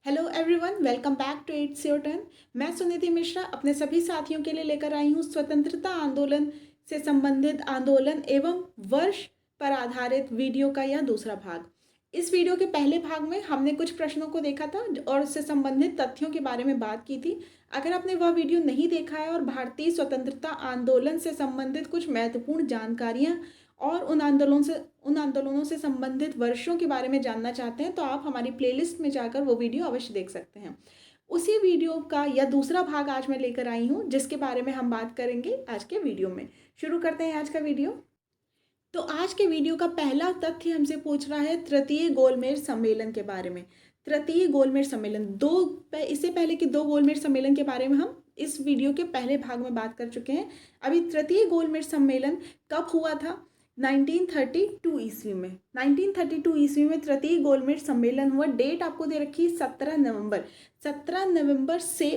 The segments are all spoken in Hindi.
Hello everyone, welcome back to it's your turn. मैं सुनिधि मिश्रा अपने सभी साथियों के लिए लेकर आई हूँ स्वतंत्रता आंदोलन से संबंधित आंदोलन एवं वर्ष पर आधारित वीडियो का यह दूसरा भाग। इस वीडियो के पहले भाग में हमने कुछ प्रश्नों को देखा था और उससे संबंधित तथ्यों के बारे में बात की थी। अगर आपने वह वीडियो नहीं देखा है और भारतीय स्वतंत्रता आंदोलन से संबंधित कुछ महत्वपूर्ण जानकारियाँ और उन आंदोलनों से संबंधित वर्षों के बारे में जानना चाहते हैं तो आप हमारी प्लेलिस्ट में जाकर वो वीडियो अवश्य देख सकते हैं। उसी वीडियो का यह दूसरा भाग आज मैं लेकर आई हूँ जिसके बारे में हम बात करेंगे आज के वीडियो में। शुरू करते हैं आज का वीडियो। तो आज के वीडियो का पहला तथ्य हमसे पूछ रहा है तृतीय गोलमेज सम्मेलन के बारे में। तृतीय गोलमेज सम्मेलन इससे पहले कि दो गोलमेज सम्मेलन के बारे में हम इस वीडियो के पहले भाग में बात कर चुके हैं। अभी तृतीय गोलमेज सम्मेलन कब हुआ था? 1932 ईस्वी में। 1932 ईस्वी में तृतीय गोलमेज सम्मेलन हुआ। डेट आपको दे रखी है 17 नवंबर से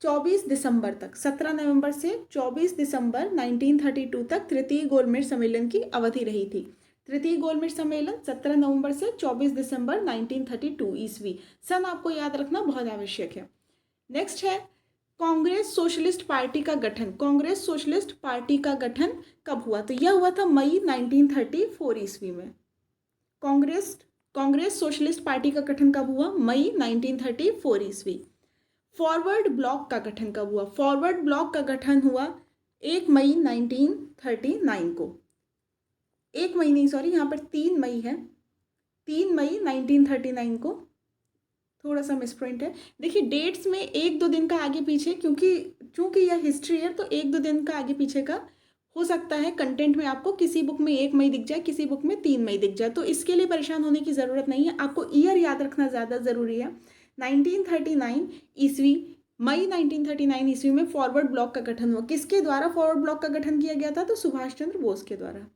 24 दिसंबर तक। 17 नवंबर से 24 दिसंबर 1932 तक तृतीय गोलमेज सम्मेलन की अवधि रही थी। तृतीय गोलमेज सम्मेलन 17 नवंबर से 24 दिसंबर 1932 ईस्वी। सन आपको याद रखना बहुत आवश्यक है। नेक्स्ट है कांग्रेस सोशलिस्ट पार्टी का गठन। कांग्रेस सोशलिस्ट पार्टी का गठन कब हुआ? तो यह हुआ था मई 1934 ईस्वी में। कांग्रेस सोशलिस्ट पार्टी का गठन कब हुआ? मई 1934 ईस्वी। फॉरवर्ड ब्लॉक का गठन कब हुआ? फॉरवर्ड ब्लॉक का गठन हुआ 1 मई 1939 को। 1 मई नहीं, सॉरी, यहाँ पर 3 मई है। 3 मई 1939 को। थोड़ा सा मिसप्रिंट है। देखिए डेट्स में एक दो दिन का आगे पीछे, चूंकि यह हिस्ट्री है तो एक दो दिन का आगे पीछे का हो सकता है। कंटेंट में आपको किसी बुक में 1 मई दिख जाए, किसी बुक में 3 मई दिख जाए, तो इसके लिए परेशान होने की ज़रूरत नहीं है। आपको ईयर याद रखना ज़्यादा ज़रूरी है। 1939 ईस्वी, मई 1939 ईस्वी में फॉरवर्ड ब्लॉक का गठन हुआ। किसके द्वारा फॉरवर्ड ब्लॉक का गठन किया गया था? तो सुभाष चंद्र बोस के द्वारा।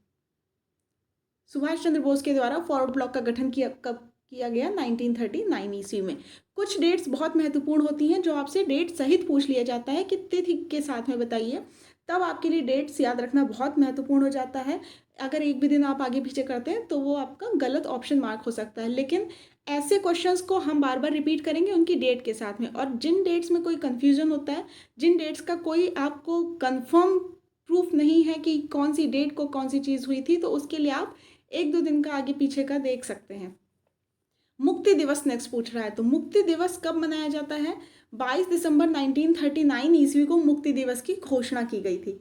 सुभाष चंद्र बोस के द्वारा फॉरवर्ड ब्लॉक का गठन कब किया गया? 1939 ईस्वी में। कुछ डेट्स बहुत महत्वपूर्ण होती हैं जो आपसे डेट सहित पूछ लिया जाता है कि तिथि के साथ में बताइए, तब आपके लिए डेट्स याद रखना बहुत महत्वपूर्ण हो जाता है। अगर एक भी दिन आप आगे पीछे करते हैं तो वो आपका गलत ऑप्शन मार्क हो सकता है। लेकिन ऐसे क्वेश्चंस को हम बार बार रिपीट करेंगे उनकी डेट के साथ में। और जिन डेट्स में कोई कन्फ्यूजन होता है, जिन डेट्स का कोई आपको कन्फर्म प्रूफ नहीं है कि कौन सी डेट को कौन सी चीज़ हुई थी, तो उसके लिए आप एक दो दिन का आगे पीछे का देख सकते हैं। मुक्ति दिवस नेक्स्ट पूछ रहा है। तो मुक्ति दिवस कब मनाया जाता है? 22 दिसंबर 1939 ईस्वी को मुक्ति दिवस की घोषणा की गई थी।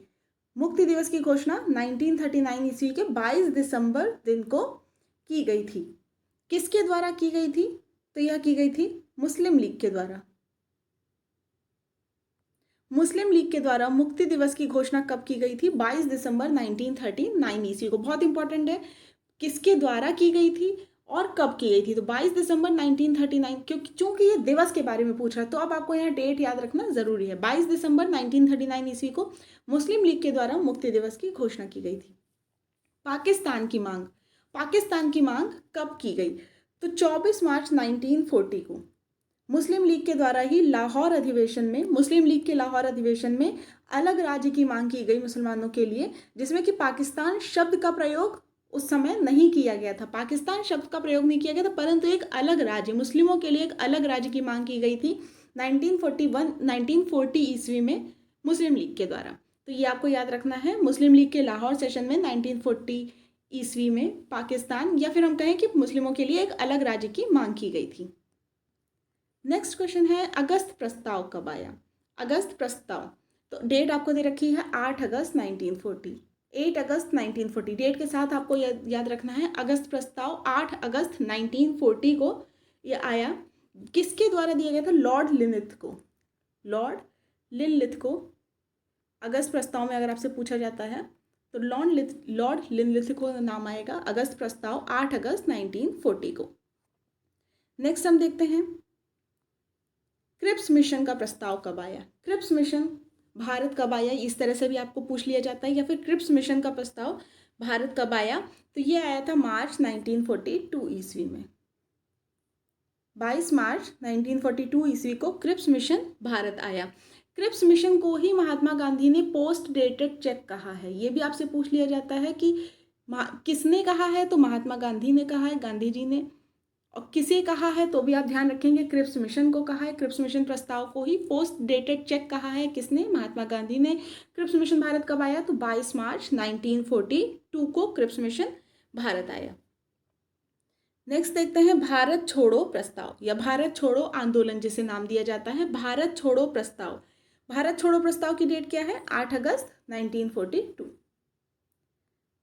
मुक्ति दिवस की घोषणा 1939 ईस्वी के 22 दिसंबर दिन को की गई थी। किसके द्वारा की गई थी? तो यह की गई थी मुस्लिम लीग के द्वारा। मुस्लिम लीग के द्वारा मुक्ति दिवस की घोषणा कब की गई थी? 22 दिसंबर 1939 ईस्वी को। बहुत इंपॉर्टेंट है, किसके द्वारा की गई थी और कब की गई थी। तो 22 दिसंबर 1939, क्योंकि चूंकि ये दिवस के बारे में पूछ रहा है तो अब आपको यहाँ डेट याद रखना ज़रूरी है। 22 दिसंबर 1939 ईस्वी को मुस्लिम लीग के द्वारा मुक्ति दिवस की घोषणा की गई थी। पाकिस्तान की मांग। पाकिस्तान की मांग कब की गई? तो 24 मार्च 1940 को मुस्लिम लीग के द्वारा ही मुस्लिम लीग के लाहौर अधिवेशन में अलग राज्य की मांग की गई मुसलमानों के लिए, जिसमें कि पाकिस्तान शब्द का प्रयोग उस समय नहीं किया गया था। पाकिस्तान शब्द का प्रयोग नहीं किया गया था, परंतु एक अलग राज्य, मुस्लिमों के लिए एक अलग राज्य की मांग की गई थी 1940 ईस्वी में मुस्लिम लीग के द्वारा। तो ये आपको याद रखना है। मुस्लिम लीग के लाहौर सेशन में 1940 ईस्वी में पाकिस्तान, या फिर हम कहें कि मुस्लिमों के लिए एक अलग राज्य की मांग की गई थी। नेक्स्ट क्वेश्चन है अगस्त प्रस्ताव कब आया? अगस्त प्रस्ताव, तो डेट आपको दे रखी है 8 अगस्त 1940। 8 अगस्त 1940 डेट के साथ आपको याद रखना है। अगस्त प्रस्ताव 8 अगस्त 1940 को ये आया। किसके द्वारा दिया गया था? लॉर्ड लिनलिथ को। लॉर्ड लिनलिथ को अगस्त प्रस्ताव में अगर आपसे पूछा जाता है तो लॉर्ड लिनलिथ को नाम आएगा। अगस्त प्रस्ताव 8 अगस्त 1940 को। नेक्स्ट हम देखते हैं क्रिप्स मिशन का प्रस्ताव कब आया? क्रिप्स मिशन भारत कब आया? इस तरह से भी आपको पूछ लिया जाता है। या फिर क्रिप्स मिशन का प्रस्ताव भारत कब आया? तो ये आया था मार्च 1942 ईस्वी में। 22 मार्च 1942 ईस्वी को क्रिप्स मिशन भारत आया। क्रिप्स मिशन को ही महात्मा गांधी ने पोस्ट डेटेड चेक कहा है। ये भी आपसे पूछ लिया जाता है कि किसने कहा है? तो महात्मा गांधी ने कहा है, गांधी जी ने। और किसे कहा है तो भी आप ध्यान रखेंगे, क्रिप्स मिशन को कहा है, क्रिप्स मिशन प्रस्ताव को ही पोस्ट डेटेड चेक कहा है। किसने? महात्मा गांधी ने। क्रिप्स मिशन भारत कब आया? तो 22 मार्च 1942 को क्रिप्स मिशन भारत आया। नेक्स्ट देखते हैं भारत छोड़ो प्रस्ताव या भारत छोड़ो आंदोलन जिसे नाम दिया जाता है, भारत छोड़ो प्रस्ताव। भारत छोड़ो प्रस्ताव की डेट क्या है? 8 अगस्त 1942।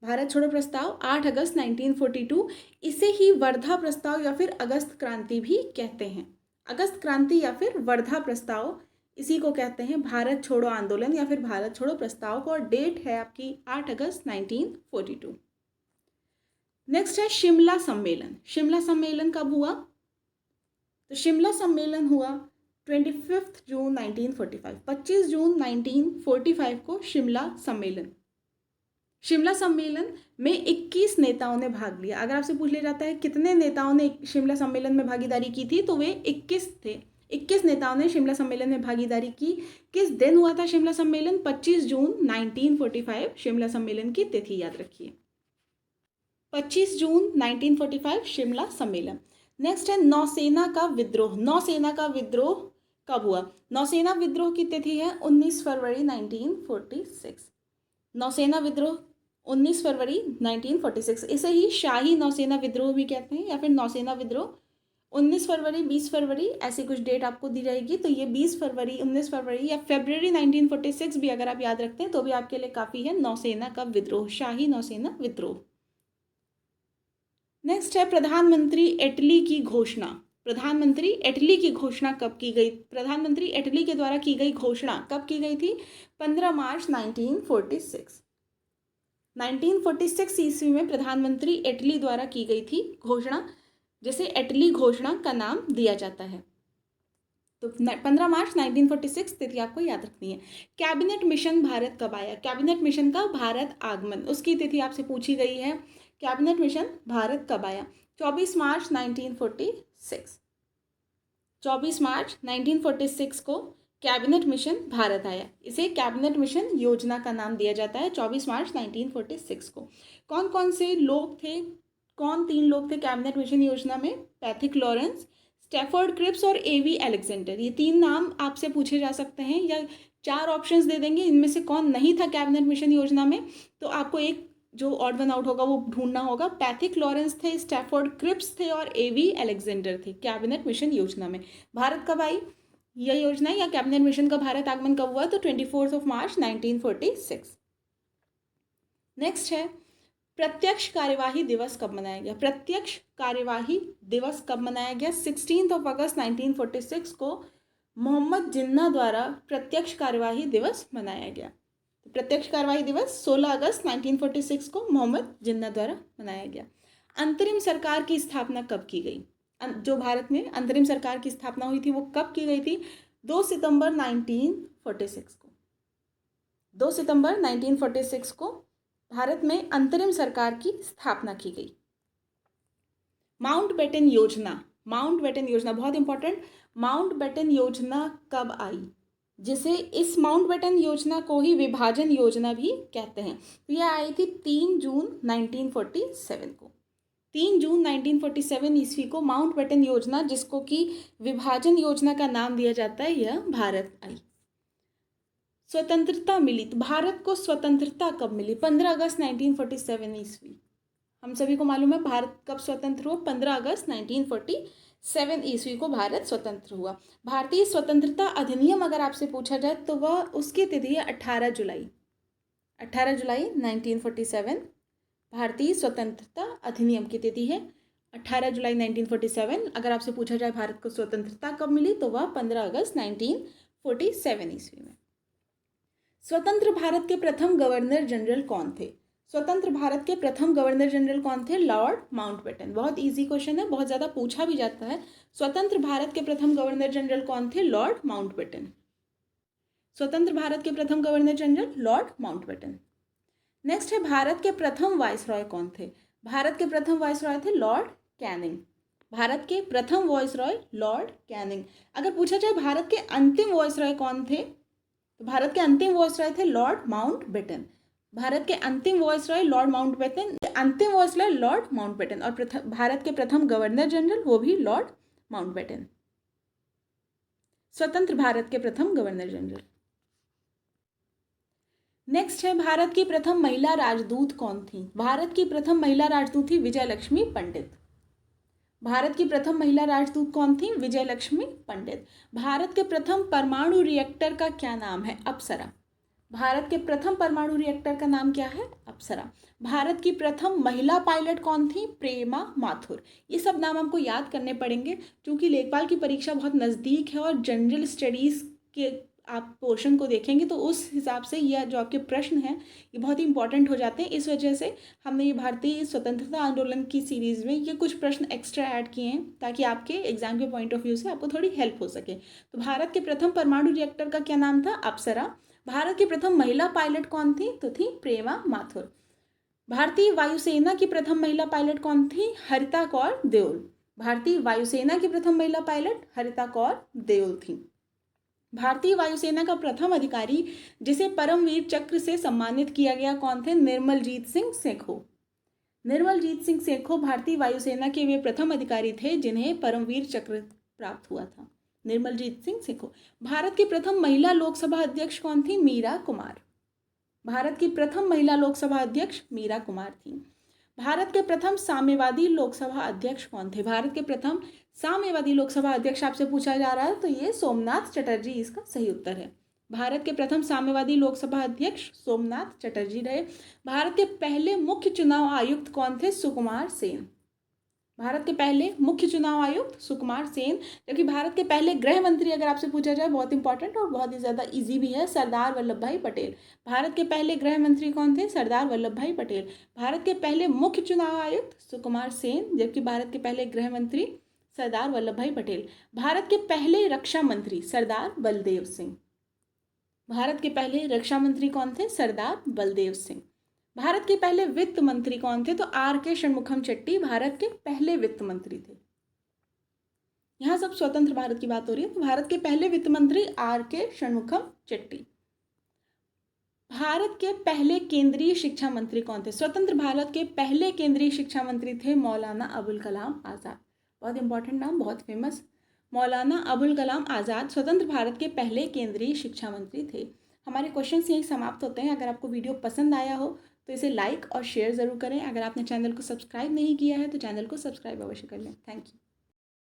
भारत छोड़ो प्रस्ताव 8 अगस्त 1942। इसे ही वर्धा प्रस्ताव या फिर अगस्त क्रांति भी कहते हैं। अगस्त क्रांति या फिर वर्धा प्रस्ताव, इसी को कहते हैं भारत छोड़ो आंदोलन या फिर भारत छोड़ो प्रस्ताव को। और डेट है आपकी 8 अगस्त 1942। नेक्स्ट है शिमला सम्मेलन। शिमला सम्मेलन कब हुआ? तो शिमला सम्मेलन हुआ 25 जून 1945। 25 जून 1945 को शिमला सम्मेलन। शिमला सम्मेलन में 21 नेताओं ने भाग लिया। अगर आपसे पूछ लिया जाता है कितने नेताओं ने शिमला सम्मेलन में भागीदारी की थी, तो वे 21 थे। 21 नेताओं ने शिमला सम्मेलन में भागीदारी की। किस दिन हुआ था शिमला सम्मेलन? 25 जून 1945 शिमला सम्मेलन की तिथि याद रखिए। 25 जून 1945 शिमला सम्मेलन। नेक्स्ट है नौसेना का विद्रोह। नौसेना का विद्रोह कब हुआ? नौसेना विद्रोह की तिथि है 19 फरवरी 1946। नौसेना विद्रोह 19 फरवरी 1946। इसे ही शाही नौसेना विद्रोह भी कहते हैं या फिर नौसेना विद्रोह। 19 फरवरी, 20 फरवरी ऐसी कुछ डेट आपको दी जाएगी, तो ये 20 फरवरी, 19 फरवरी या फरवरी 1946 भी अगर आप याद रखते हैं तो भी आपके लिए काफ़ी है। नौसेना का विद्रोह, शाही नौसेना विद्रोह। नेक्स्ट है प्रधानमंत्री इटली की घोषणा। प्रधानमंत्री इटली की घोषणा कब की गई? प्रधानमंत्री इटली के द्वारा की गई घोषणा कब की गई थी? 15 मार्च 1946। 1946 ईस्वी में प्रधानमंत्री इटली द्वारा की गई थी घोषणा, जिसे इटली घोषणा का नाम दिया जाता है। तो 15 मार्च 1946 तिथि आपको याद रखनी है। कैबिनेट मिशन भारत कब आया? कैबिनेट मिशन का भारत आगमन, उसकी तिथि आपसे पूछी गई है। कैबिनेट मिशन भारत कब आया? 24 मार्च 1946। 24 मार्च 1946 को कैबिनेट मिशन भारत आया। इसे कैबिनेट मिशन योजना का नाम दिया जाता है 24 मार्च 1946 को। कौन कौन से लोग थे? कौन 3 लोग थे कैबिनेट मिशन योजना में? पैथिक लॉरेंस, स्टैफोर्ड क्रिप्स और एवी अलेक्जेंडर। ये 3 नाम आपसे पूछे जा सकते हैं, या 4 ऑप्शंस दे देंगे, इनमें से कौन नहीं था कैबिनेट मिशन योजना में, तो आपको एक जो ऑड वन आउट होगा वो ढूंढना होगा। पैथिक लॉरेंस थे, स्टैफोर्ड क्रिप्स थे और एवी अलेक्जेंडर थे कैबिनेट मिशन योजना में। भारत कब आई यह योजना या कैबिनेट मिशन का भारत आगमन कब हुआ? तो 24 मार्च 1946। नेक्स्ट है प्रत्यक्ष कार्यवाही दिवस कब मनाया गया? प्रत्यक्ष कार्यवाही दिवस कब मनाया गया? 16 अगस्त 1946 को मोहम्मद जिन्ना द्वारा प्रत्यक्ष कार्यवाही दिवस मनाया गया। प्रत्यक्ष कार्यवाही दिवस 16 अगस्त 1946 को मोहम्मद जिन्ना द्वारा मनाया गया। अंतरिम सरकार की स्थापना कब की गई? जो भारत में अंतरिम सरकार की स्थापना हुई थी वो कब की गई थी? 2 सितंबर 1946 को। 2 सितंबर 1946 को भारत में अंतरिम सरकार की स्थापना की गई। माउंटबेटन योजना, माउंटबेटन योजना बहुत इंपॉर्टेंट। माउंटबेटन योजना कब आई? जिसे इस माउंटबेटन योजना को ही विभाजन योजना भी कहते हैं। तो यह आई थी 3 जून 1947 को। 3 जून 1947 ईस्वी को माउंटबेटन योजना, जिसको कि विभाजन योजना का नाम दिया जाता है, यह भारत आई। स्वतंत्रता मिली, तो भारत को स्वतंत्रता कब मिली? 15 अगस्त 1947 ईस्वी। हम सभी को मालूम है भारत कब स्वतंत्र हुआ? 15 अगस्त 1947 ईस्वी को भारत स्वतंत्र हुआ। भारतीय स्वतंत्रता अधिनियम अगर आपसे पूछा जाए तो वह उसकी तिथि है 18 जुलाई। 18 जुलाई 1947 भारतीय स्वतंत्रता अधिनियम की तिथि है 18 जुलाई 1947। अगर आपसे पूछा जाए भारत को स्वतंत्रता कब मिली तो वह 15 अगस्त 1947 ईस्वी में। स्वतंत्र भारत के प्रथम गवर्नर जनरल कौन थे? स्वतंत्र भारत के प्रथम गवर्नर जनरल कौन थे? Lord Mountbatten. बहुत इजी क्वेश्चन है, बहुत ज़्यादा पूछा भी जाता है। स्वतंत्र भारत के प्रथम गवर्नर जनरल कौन थे? Lord Mountbatten. स्वतंत्र भारत के प्रथम governor general Lord Mountbatten. Next है भारत के प्रथम वायसरॉय कौन थे? भारत के प्रथम वायसरॉय थे लॉर्ड कैनिंग। भारत के प्रथम वायसरॉय लॉर्ड कैनिंग। अगर पूछा जाए भारत के अंतिम वायसरॉय कौन थे, तो भारत के अंतिम वायसरॉय थे लॉर्ड माउंटबेटन। भारत के अंतिम वायसरॉय लॉर्ड माउंटबेटन। अंतिम ओस्लर लॉर्ड माउंटबेटन, और भारत के प्रथम गवर्नर जनरल वो भी लॉर्ड माउंटबेटन, स्वतंत्र भारत के प्रथम गवर्नर जनरल। नेक्स्ट है, भारत की प्रथम महिला राजदूत कौन थी? भारत की प्रथम महिला राजदूत थी विजय लक्ष्मी पंडित। भारत की प्रथम महिला राजदूत कौन थी? विजय लक्ष्मी पंडित। भारत के प्रथम परमाणु रिएक्टर का क्या नाम है? अप्सरा। भारत के प्रथम परमाणु रिएक्टर का नाम क्या है? अप्सरा। भारत की प्रथम महिला पायलट कौन थी? प्रेमा माथुर। ये सब नाम हमको याद करने पड़ेंगे क्योंकि लेखपाल की परीक्षा बहुत नज़दीक है और जनरल स्टडीज़ के आप पोर्शन को देखेंगे तो उस हिसाब से यह जो आपके प्रश्न हैं ये बहुत ही इंपॉर्टेंट हो जाते हैं। इस वजह से हमने ये भारतीय स्वतंत्रता आंदोलन की सीरीज़ में ये कुछ प्रश्न एक्स्ट्रा ऐड किए हैं ताकि आपके एग्जाम के पॉइंट ऑफ व्यू से आपको थोड़ी हेल्प हो सके। तो भारत के प्रथम परमाणु रिएक्टर का क्या नाम था? अप्सरा। भारत की प्रथम महिला पायलट कौन थी? तो थी प्रेमा माथुर। भारतीय वायुसेना की प्रथम महिला पायलट कौन थी? हरिता कौर देओल। भारतीय वायुसेना की प्रथम महिला पायलट हरिता कौर देओल थी। भारतीय वायुसेना का प्रथम अधिकारी जिसे परमवीर चक्र से सम्मानित किया गया कौन थे? निर्मलजीत सिंह सेखो। निर्मलजीत सिंह सेखो भारतीय वायुसेना के वे प्रथम अधिकारी थे जिन्हें परमवीर चक्र प्राप्त हुआ था। निर्मलजीत सिंह सेखो। भारत की प्रथम महिला लोकसभा अध्यक्ष कौन थी? मीरा कुमार। भारत की प्रथम महिला लोकसभा अध्यक्ष मीरा कुमार थी। भारत के प्रथम साम्यवादी लोकसभा अध्यक्ष कौन थे? भारत के प्रथम साम्यवादी लोकसभा अध्यक्ष आपसे पूछा जा रहा है तो ये सोमनाथ चटर्जी इसका सही उत्तर है। भारत के प्रथम साम्यवादी लोकसभा अध्यक्ष सोमनाथ चटर्जी रहे। भारत के पहले मुख्य चुनाव आयुक्त कौन थे? सुकुमार सेन। भारत के पहले मुख्य चुनाव आयुक्त सुकुमार सेन। जबकि भारत के पहले गृह मंत्री अगर आपसे पूछा जाए, बहुत इंपॉर्टेंट और बहुत ही ज़्यादा इजी भी है, सरदार वल्लभ भाई पटेल। भारत के पहले गृह मंत्री कौन थे? सरदार वल्लभ भाई पटेल। भारत के पहले मुख्य चुनाव आयुक्त सुकुमार सेन, जबकि भारत के पहले गृह मंत्री सरदार वल्लभ भाई पटेल। भारत के पहले रक्षा मंत्री सरदार बलदेव सिंह। भारत के पहले रक्षा मंत्री कौन थे? सरदार बलदेव सिंह। भारत के पहले वित्त मंत्री कौन थे? तो आर के षणमुखम चेट्टी भारत के पहले वित्त मंत्री थे। यहाँ सब स्वतंत्र भारत की बात हो रही है, तो भारत के पहले वित्त मंत्री आर के षणमुखम चेट्टी। भारत के पहले केंद्रीय शिक्षा मंत्री कौन थे? स्वतंत्र भारत के पहले केंद्रीय शिक्षा मंत्री थे मौलाना अबुल कलाम आज़ाद। बहुत इंपॉर्टेंट नाम, बहुत फेमस, मौलाना अबुल कलाम आज़ाद स्वतंत्र भारत के पहले केंद्रीय शिक्षा मंत्री थे। हमारे क्वेश्चंस यहीं समाप्त होते हैं। अगर आपको वीडियो पसंद आया हो तो इसे लाइक और शेयर ज़रूर करें। अगर आपने चैनल को सब्सक्राइब नहीं किया है तो चैनल को सब्सक्राइब अवश्य कर लें। Thank you.